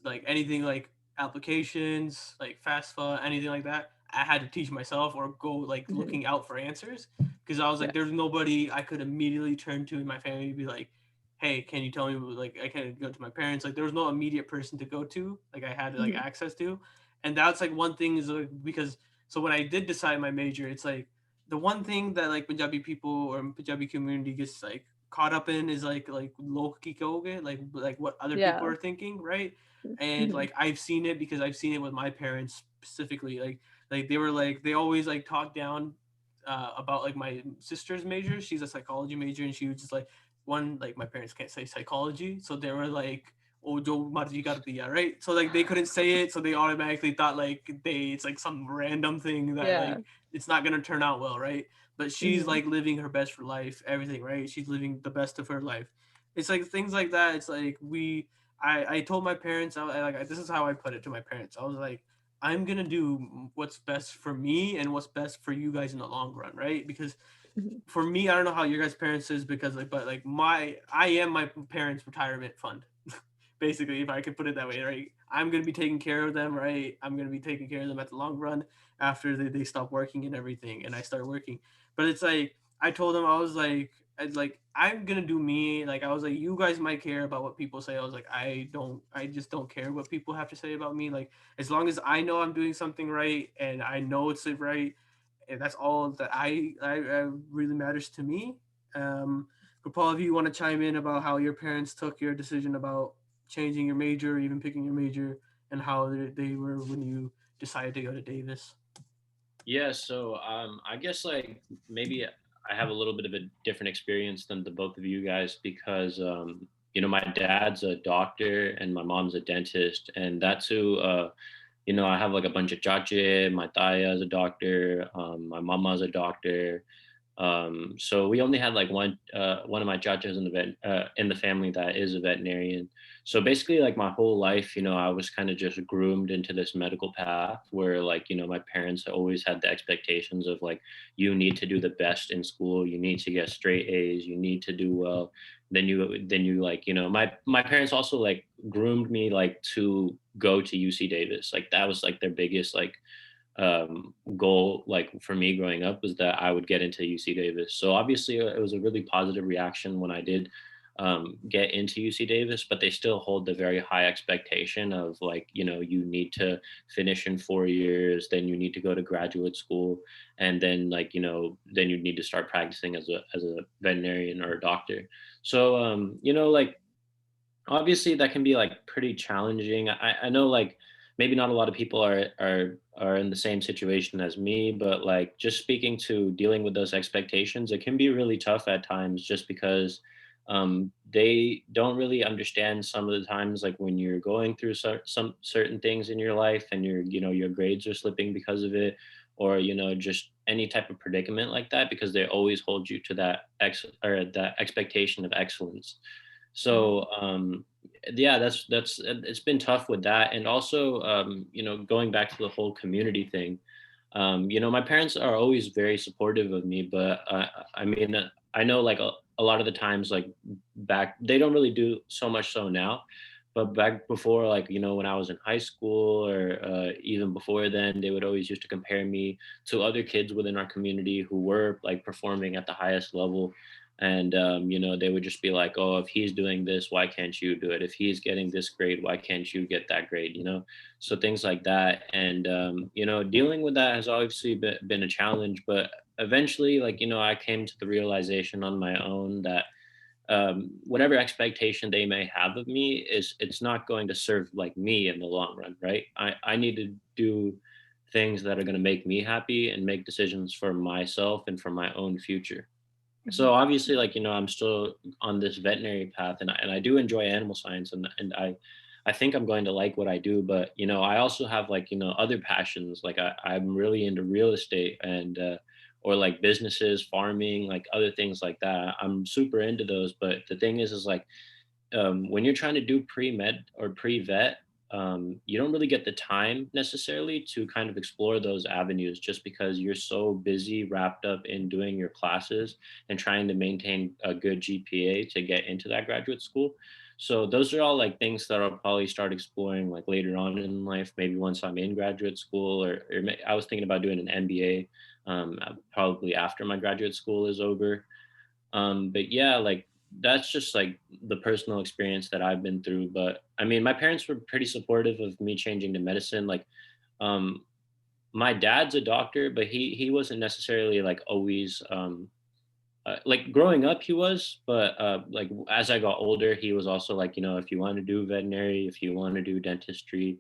like anything like applications, like FAFSA, anything like that, I had to teach myself or go like Hmm. looking out for answers because I was like, Yes. there's nobody I could immediately turn to in my family to be like, hey, can you tell me, like I can't go to my parents, like there was no immediate person to go to, like I had like Hmm. access to. And that's like one thing is like, because so when I did decide my major, it's like the one thing that like Punjabi people or Punjabi community gets like caught up in is like lok ki kahoge, like what other people Yeah. are thinking, right? And Hmm. like I've seen it because I've seen it with my parents specifically. Like they were like they always like talk down about like my sister's major. She's a psychology major, and she was just like one like my parents can't say psychology, so they were like oh jo marji kar diya, right? So like they couldn't say it, so they automatically thought like it's like some random thing that Yeah. like it's not gonna turn out well, right? But she's Hmm. like living her best for life, everything, right? She's living the best of her life. It's like things like that. It's like I told my parents, like this is how I put it to my parents. I was like, I'm gonna do what's best for me and what's best for you guys in the long run, right? Because Hmm. for me, I don't know how your guys' parents is because like, but like I am my parents' retirement fund, basically, if I could put it that way, right? I'm gonna be taking care of them, right? I'm gonna be taking care of them at the long run after they stop working and everything, and I start working. But it's like I told them I was like, I'm gonna do me. Like I was like, you guys might care about what people say. I was like, I don't. I just don't care what people have to say about me. Like as long as I know I'm doing something right and I know it's right, and that's all that I really matters to me. Paul, if you want to chime in about how your parents took your decision about changing your major, or even picking your major, and how they were when you decided to go to Davis. Yeah, so I guess like maybe I have a little bit of a different experience than the both of you guys because my dad's a doctor and my mom's a dentist, and that's who I have like a bunch of chache. My taya is a doctor. My mama's a doctor. So we only had like one of my chachas in the family that is a veterinarian. So basically, like my whole life, I was kind of just groomed into this medical path where, like, my parents always had the expectations of like, you need to do the best in school, you need to get straight A's, you need to do well, then you like, my parents also like groomed me like to go to UC Davis. Like that was like their biggest like goal, like for me growing up, was that I would get into UC Davis. So obviously it was a really positive reaction when I did get into UC Davis, but they still hold the very high expectation of like, you need to finish in 4 years, then you need to go to graduate school, and then like, then you need to start practicing as a veterinarian or a doctor. So, like obviously that can be like pretty challenging. I know like maybe not a lot of people are in the same situation as me, but like just speaking to dealing with those expectations, it can be really tough at times just because they don't really understand some of the times like when you're going through some certain things in your life and your grades are slipping because of it, or just any type of predicament like that, because they always hold you to that expectation of excellence. So yeah, that's it's been tough with that. And also going back to the whole community thing, my parents are always very supportive of me, but I mean, I know like a lot of the times like back, they don't really do so much so now, but back before, like when I was in high school, or even before then, they would always used to compare me to other kids within our community who were like performing at the highest level. And they would just be like, oh, if he's doing this, why can't you do it? If he's getting this grade, why can't you get that grade? So things like that. And dealing with that has obviously been a challenge, but eventually, like I came to the realization on my own that whatever expectation they may have of me, it's not going to serve like me in the long run, right? I need to do things that are going to make me happy and make decisions for myself and for my own future. So Mhm. obviously, like I'm still on this veterinary path, and I do enjoy animal science, and I think I'm going to like what I do. But I also have like other passions. Like I'm really into real estate, and or like businesses, farming, like other things like that. I'm super into those. But the thing is like when you're trying to do pre-med or pre-vet, you don't really get the time necessarily to kind of explore those avenues, just because you're so busy wrapped up in doing your classes and trying to maintain a good GPA to get into that graduate school. So those are all like things that I'll probably start exploring like later on in life, maybe once I'm in graduate school, I was thinking about doing an MBA probably after my graduate school is over. But yeah, like that's just like the personal experience that I've been through. But I mean, my parents were pretty supportive of me changing to medicine. Like, um, my dad's a doctor, but he wasn't necessarily like always like growing up he was, but like as I got older, he was also like, if you want to do veterinary, if you want to do dentistry,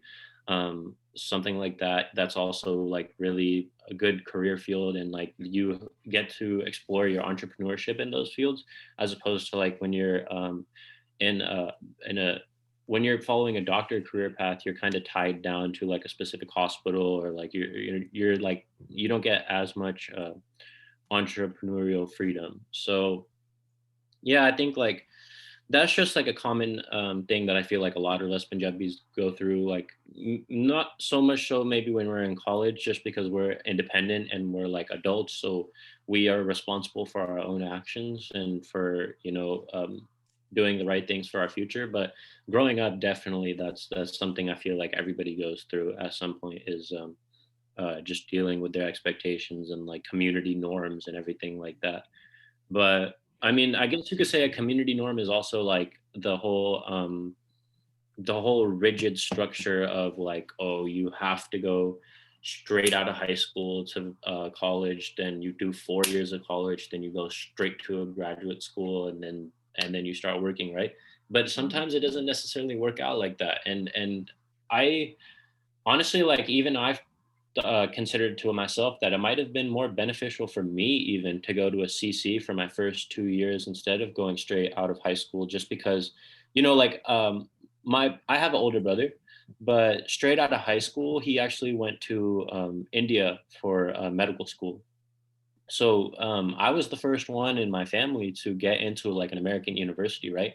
something like that, that's also like really a good career field, and like you get to explore your entrepreneurship in those fields, as opposed to like when you're in a in a when you're following a doctor career path, you're kind of tied down to like a specific hospital, or like you're like you don't get as much entrepreneurial freedom. So yeah, I think like that's just like a common thing that I feel like a lot of us Punjabis go through. Like not so much so maybe when we're in college, just because we're independent and we're like adults, so we are responsible for our own actions and for doing the right things for our future. But growing up, definitely that's something I feel like everybody goes through at some point, is just dealing with their expectations and like community norms and everything like that. But I mean, I guess you could say a community norm is also like the whole rigid structure of like, oh, you have to go straight out of high school to college, then you do 4 years of college, then you go straight to a graduate school, and then you start working, right? But Mhm. sometimes it doesn't necessarily work out like that, and I honestly, like even I've considered to myself that it might have been more beneficial for me even to go to a CC for my first 2 years instead of going straight out of high school, just because, like my I have an older brother, but straight out of high school he actually went to India for medical school. So I was the first one in my family to get into like an American university, right?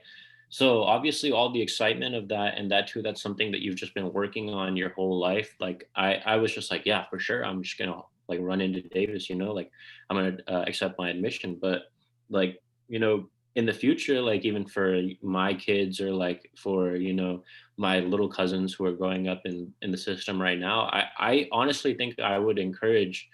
So obviously all the excitement of that, and that too, that's something that you've just been working on your whole life. Like I was just like, yeah, for sure, I'm just gonna like run into Davis, like I'm gonna accept my admission. But like, in the future, like even for my kids or like for, my little cousins who are growing up in the system right now, I honestly think I would encourage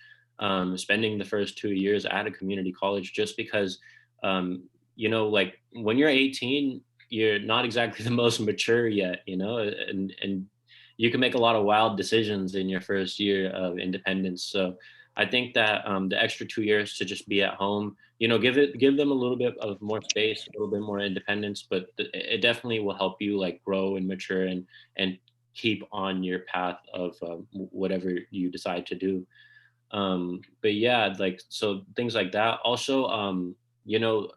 spending the first 2 years at a community college, just because like when you're 18, you're not exactly the most mature yet, and you can make a lot of wild decisions in your first year of independence. So I think that the extra 2 years to just be at home, give them a little bit of more space, a little bit more independence, but it definitely will help you like grow and mature and keep on your path of whatever you decide to do. But yeah, like, so things like that. Also, you know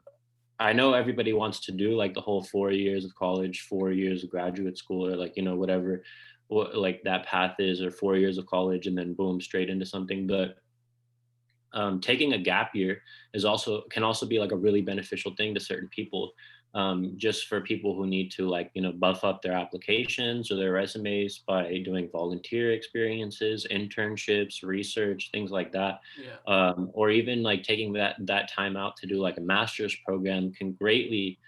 I know everybody wants to do like the whole 4 years of college, 4 years of graduate school, or like, whatever, like that path is, or 4 years of college and then boom, straight into something. But taking a gap year can also be like a really beneficial thing to certain people, just for people who need to, like, buff up their applications or their resumes by doing volunteer experiences, internships, research, things like that. Yeah. Or even like taking that time out to do like a master's program can greatly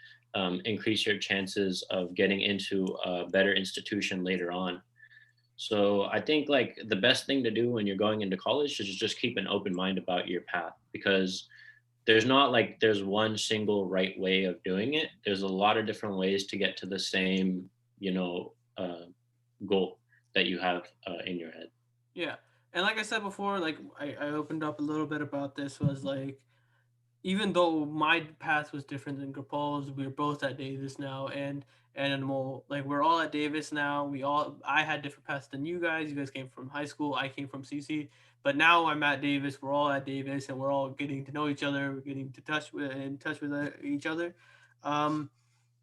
increase your chances of getting into a better institution later on. So I think like the best thing to do when you're going into college is just keep an open mind about your path, because there's not like there's one single right way of doing it. There's a lot of different ways to get to the same, goal that you have in your head. Yeah. And like I said before, like I opened up a little bit about this, was like, even though my path was different than Gurpaul's, we're both at Davis now, and Anmol, like we're all at Davis now. I had different paths than you guys. You guys came from high school. I came from CC, but now I'm at Davis. We're all at Davis, and we're all getting to know each other. We're getting to touch with each other. Um,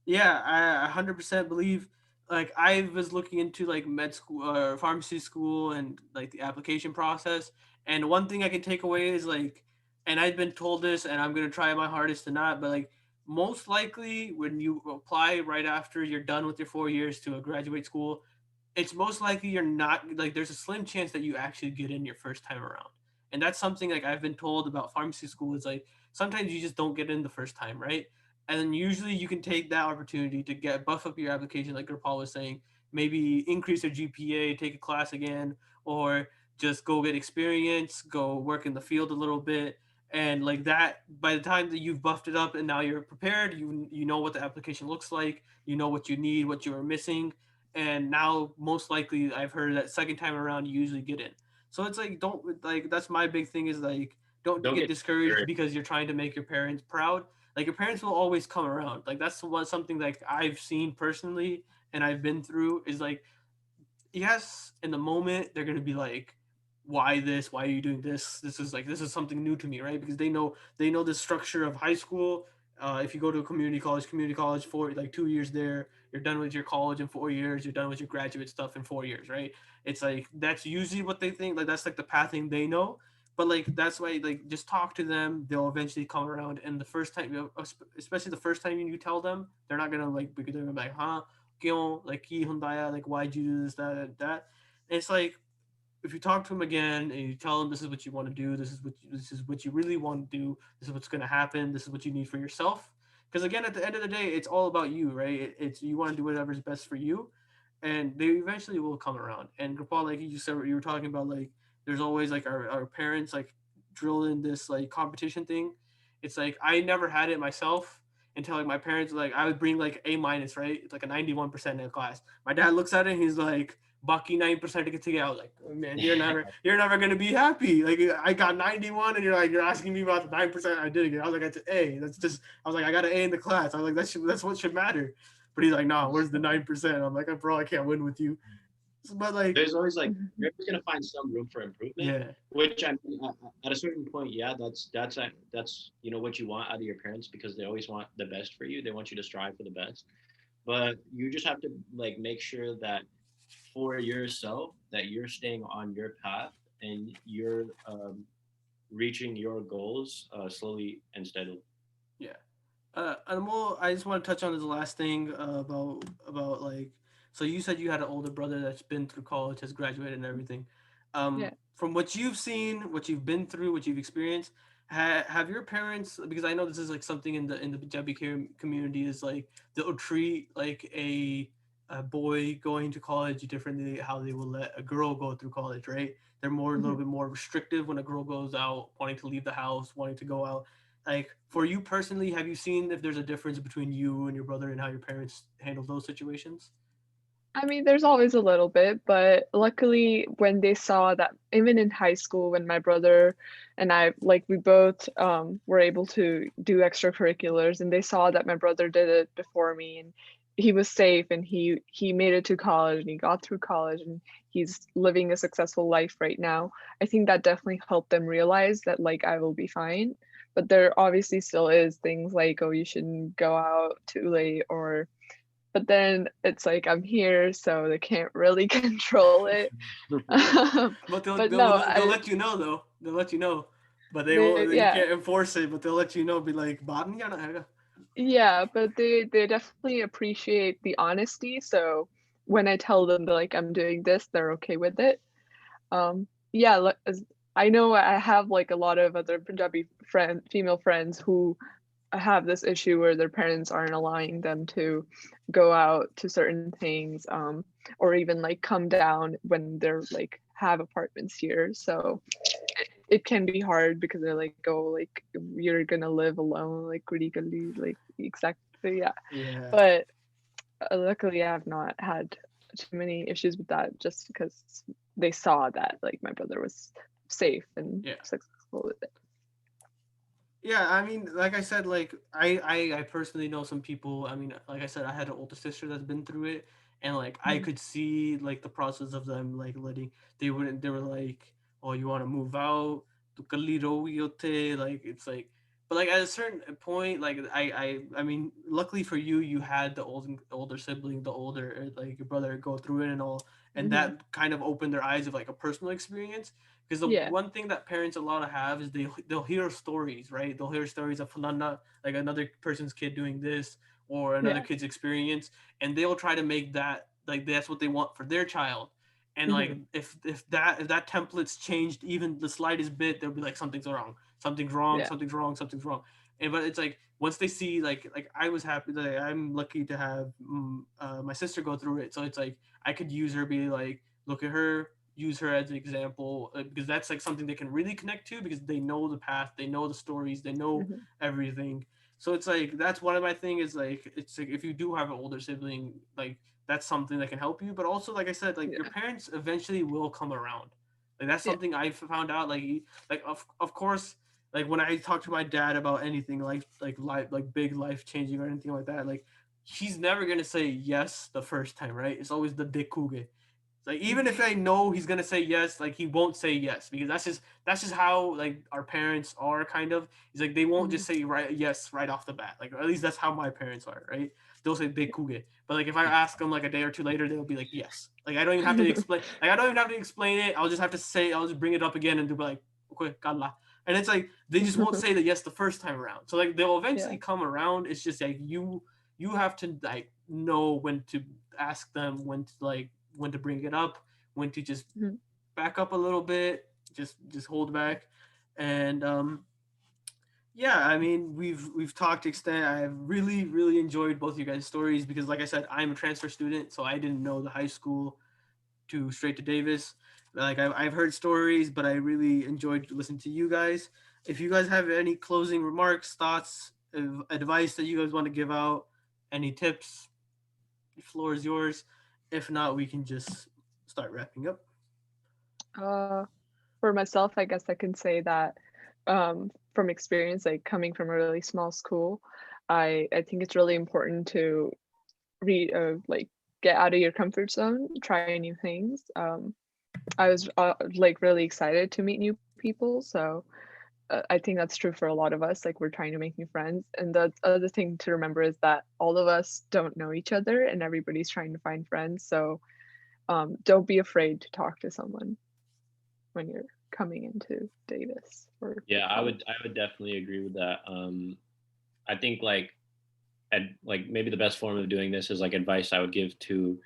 yeah, I 100% believe. Like I was looking into like med school or pharmacy school and like the application process, and one thing I can take away is like, and I've been told this, and I'm gonna try my hardest to not, but like most likely when you apply right after you're done with your 4 years to a graduate school, it's most likely you're not, like there's a slim chance that you actually get in your first time around. And that's something like I've been told about pharmacy school is like sometimes you just don't get in the first time, right? And then usually you can take that opportunity to get buff up your application, like Gurpaul was saying, maybe increase your GPA, take a class again, or just go get experience, go work in the field a little bit. And like that, by the time that you've buffed it up and now you're prepared, you know what the application looks like, you know what you need, what you are missing, and now most likely I've heard that second time around you usually get in. So it's like don't, like that's my big thing is like don't Don't get get discouraged discouraged. because you're trying to make your parents proud. Like your parents will always come around. Like that's something like I've seen personally and I've been through is like, yes, in the moment they're gonna be like, why this? Why are you doing this? This is something new to me, right? Because they know the structure of high school. If you go to a community college for like 2 years there, you're done with your college in 4 years. You're done with your graduate stuff in 4 years, right? It's like that's usually what they think. Like that's like the pathing they know. But like that's why like just talk to them. They'll eventually come around. And the first time, especially the first time you tell them, they're not gonna like they're gonna be like, huh, like ki hundaya, like why'd you do this, that. And it's like if you talk to them again and you tell them this is what you want to do, this is what you really want to do, this is what's going to happen, this is what you need for yourself. Because again, at the end of the day, it's all about you, right? It's you want to do whatever's best for you, and they eventually will come around. And Gopal, like you just said, you were talking about like there's always like our parents like drill in this like competition thing. It's like I never had it myself until like my parents like I would bring like A minus, right? It's like a 91% in a class. My dad looks at it and he's like, Bucky 9% to get to get out. Like, oh, man, you're never gonna be happy. Like I got 91 and you're asking me about the 9% I didn't get. I was like, that's an A. That's just I was like, I got an A in the class. I was like, that's what should matter. But he's like, nah, where's the 9%? I'm like, bro, I can't win with you. But like, There's always like Mhm. you're always gonna find some room for improvement, yeah, which I mean, at a certain point, yeah, that's what you want out of your parents, because they always want the best for you. They want you to strive for the best, but you just have to like make sure that for yourself that you're staying on your path and you're reaching your goals slowly and steadily. yeah. Anmol, I just want to touch on this last thing about like. So you said you had an older brother that's been through college, has graduated and everything. Yeah. From what you've seen, what you've been through, what you've experienced, Have your parents, because I know this is like something in the Punjabi community, is like they'll treat like a boy going to college differently how they will let a girl go through college, right? They're more a little Mhm. bit more restrictive when a girl goes out, wanting to leave the house, wanting to go out. Like for you personally, have you seen if there's a difference between you and your brother and how your parents handle those situations? I mean, there's always a little bit, but luckily, when they saw that, even in high school, when my brother and I, like, we both were able to do extracurriculars, and they saw that my brother did it before me, and he was safe, and he made it to college, and he got through college, and he's living a successful life right now. I think that definitely helped them realize that, like, I will be fine. But there obviously still is things like, oh, you shouldn't go out too late, or but then it's like I'm here, so they can't really control it. But they'll But they'll no, they'll I let you know though. They'll let you know, but they they will. You yeah, can't enforce it, but they'll let you know. Be like, "Baat nahi aana hai." yeah, but they definitely appreciate the honesty. So when I tell them that like I'm doing this, they're okay with it. Yeah, I know I have like a lot of other Punjabi female friends who have this issue where their parents aren't allowing them to go out to certain things, or even like come down when they're like have apartments here. So it can be hard because they're like, oh, like you're gonna live alone, like critically, like exactly, yeah. Yeah, But luckily, I have not had too many issues with that, just because they saw that like my brother was safe and yeah. successful with it. Yeah, I mean, like I said, like I personally know some people. I mean, like I said, I had an older sister that's been through it, and like I Mhm. could see like the process of them like letting they wouldn't. They were like, "Oh, you want to move out? Tu kalli rahogi utte." Like it's like, but like at a certain point, like I mean, luckily for you, you had the older sibling, the older like your brother go through it and all, and Mhm. that kind of opened their eyes of like a personal experience. Because the Yeah. one thing that parents a lot of have is they'll hear stories, right? They'll hear stories of falana, like another person's kid doing this or another Yeah. kid's experience, and they'll try to make that like that's what they want for their child. And like Mhm. if that template's changed even the slightest bit, they'll be like something's wrong, something's wrong, Yeah. something's wrong, something's wrong. And but it's like once they see like I was happy that I'm lucky to have my sister go through it, so it's like I could use her, be like, look at her, use her as an example, because that's like something they can really connect to because they know the path, they know the stories, they know Mhm. everything. So it's like that's one of my thing is like it's like if you do have an older sibling, like that's something that can help you. But also, like I said, like your Yeah. parents eventually will come around. Like that's Yeah. something I found out. Like of course, like when I talk to my dad about anything like life like big life changing or anything like that, like he's never gonna say yes the first time, right? It's always the dekuge. Like even if I know he's gonna say yes, like he won't say yes because that's just how like our parents are kind of. He's like they won't Mhm. just say right yes right off the bat. Like or at least that's how my parents are, right? They'll say Yeah. bekuge. But like if I ask them like a day or two later, they'll be like yes. Like I don't even have to explain. Like I don't even have to explain it. I'll just have to say. I'll just bring it up again and do like okay, kalla. And it's like they just won't say the yes the first time around. So like they'll eventually Yeah. come around. It's just like you have to like know when to ask them, when to bring it up, when to just Mhm. back up a little bit, just hold back. And yeah, I mean we've talked extent. I've really enjoyed both of you guys' stories because like I said, I'm a transfer student, so I didn't know the high school to straight to Davis. Like I've heard stories, but I really enjoyed listening to you guys. If you guys have any closing remarks, thoughts, advice that you guys want to give out, any tips, the floor is yours. If not, we can just start wrapping up. Uh, for myself, I guess I can say that from experience, like coming from a really small school, I think it's really important to like get out of your comfort zone, try new things. I was like really excited to meet new people, so I think that's true for a lot of us. Like we're trying to make new friends, and the other thing to remember is that all of us don't know each other, and everybody's trying to find friends. So don't be afraid to talk to someone when you're coming into Davis or Yeah, I college. would I would definitely agree with that. I think like maybe the best form of doing this is like advice I would give to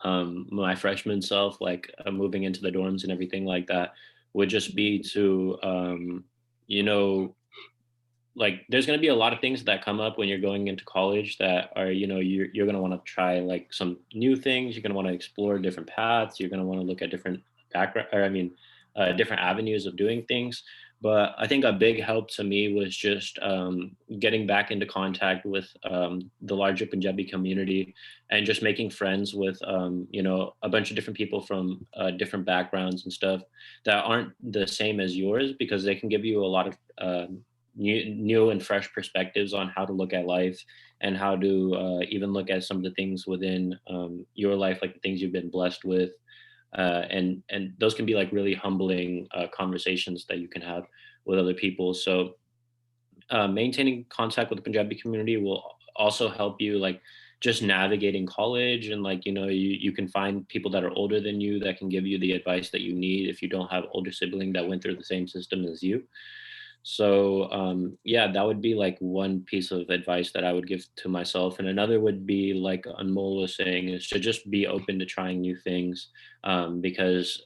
my freshman self, like moving into the dorms and everything like that, would just be to you know like there's going to be a lot of things that come up when you're going into college that are, you're going to want to try like some new things. You're going to want to explore different paths. You're going to want to look at different background, or I mean, different avenues of doing things. But I think a big help to me was just getting back into contact with the larger Punjabi community, and just making friends with a bunch of different people from different backgrounds and stuff that aren't the same as yours, because they can give you a lot of new and fresh perspectives on how to look at life, and how to even look at some of the things within your life, like the things you've been blessed with, and those can be like really humbling conversations that you can have with other people. So maintaining contact with the Punjabi community will also help you, like just navigating college, and like you can find people that are older than you that can give you the advice that you need if you don't have older sibling that went through the same system as you. So yeah, that would be like one piece of advice that I would give to myself. And another would be, like Anmol was saying, is to just be open to trying new things, because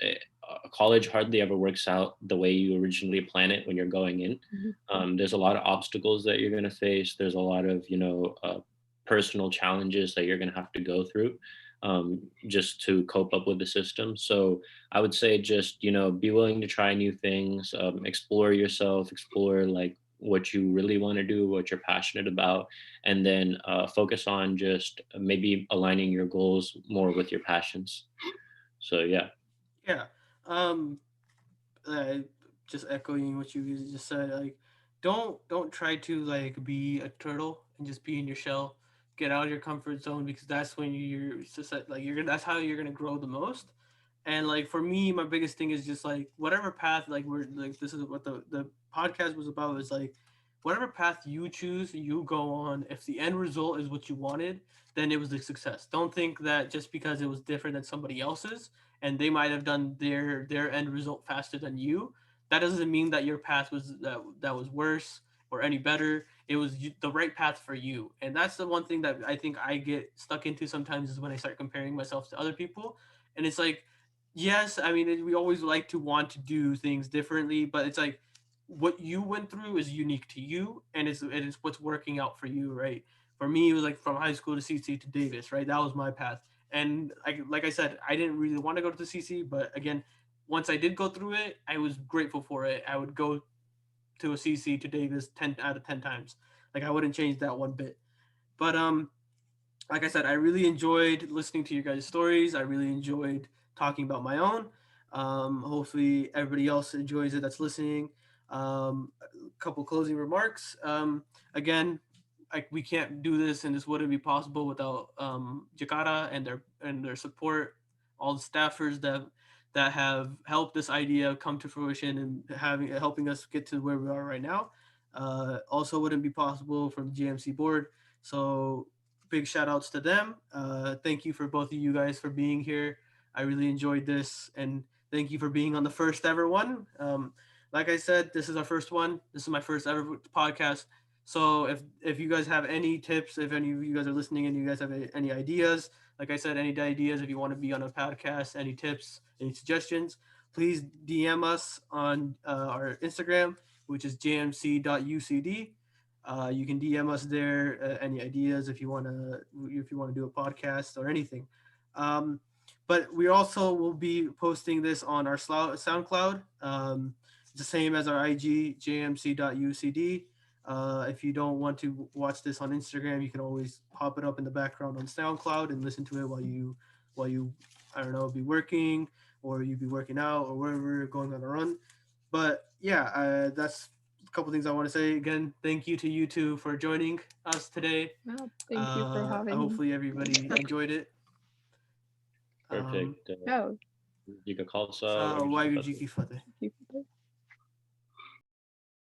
college hardly ever works out the way you originally plan it when you're going in. Mhm. There's a lot of obstacles that you're going to face. There's a lot of personal challenges that you're going to have to go through, just to cope up with the system. So I would say just, be willing to try new things, explore yourself, explore like what you really want to do, what you're passionate about, and then focus on just maybe aligning your goals more with your passions. So yeah. Yeah. Um, uh, just echoing what you guys just said, like don't try to like be a turtle and just be in your shell. Get out of your comfort zone, because that's when you're just like you're gonna, that's how you're gonna grow the most. And like for me, my biggest thing is just like whatever path, like we're like this is what the podcast was about, is like whatever path you choose, you go on. If the end result is what you wanted, then it was a success. Don't think that just because it was different than somebody else's and they might have done their end result faster than you, that doesn't mean that your path was that was worse or any better. It was the right path for you. And that's the one thing that I think I get stuck into sometimes, is when I start comparing myself to other people. And it's like, yes, I mean, we always like to want to do things differently, but it's like what you went through is unique to you, and it's what's working out for you, right? For me, it was like from high school to CC to Davis, right? That was my path. And like I said, I didn't really want to go to the CC, but again, once I did go through it, I was grateful for it. I would go to a CC to Davis 10 out of 10 times. Like I wouldn't change that one bit. But like I said, I really enjoyed listening to your guys' stories. I really enjoyed talking about my own. Hopefully, everybody else enjoys it that's listening. A couple closing remarks. Again, like we can't do this, and this wouldn't be possible without Jakara and their support, all the staffers that have helped this idea come to fruition and helping us get to where we are right now. Also, wouldn't be possible from the GMC board. So big shout outs to them. Thank you for both of you guys for being here. I really enjoyed this, and thank you for being on the first ever one. Like I said, this is our first one. This is my first ever podcast. So if you guys have any tips, if any of you guys are listening and you guys have any ideas, like I said, any ideas, if you want to be on a podcast, any tips, any suggestions, please DM us on our Instagram, which is jmc.ucd. You can DM us there any ideas if you want to do a podcast or anything. Um, but we also will be posting this on our SoundCloud. It's the same as our IG, jmc.ucd. If you don't want to watch this on Instagram, you can always pop it up in the background on SoundCloud and listen to it while you I don't know, be working, or you be working out, or wherever you're going on a run. But yeah, that's a couple things I want to say. Again, thank you to you two for joining us today. Well, thank you for having me. Hopefully everybody enjoyed it. Um, Perfect. Oh, Jika Khalsa, so Waheguru Ji Ki Waheguru Ji Fateh. Ki Fateh.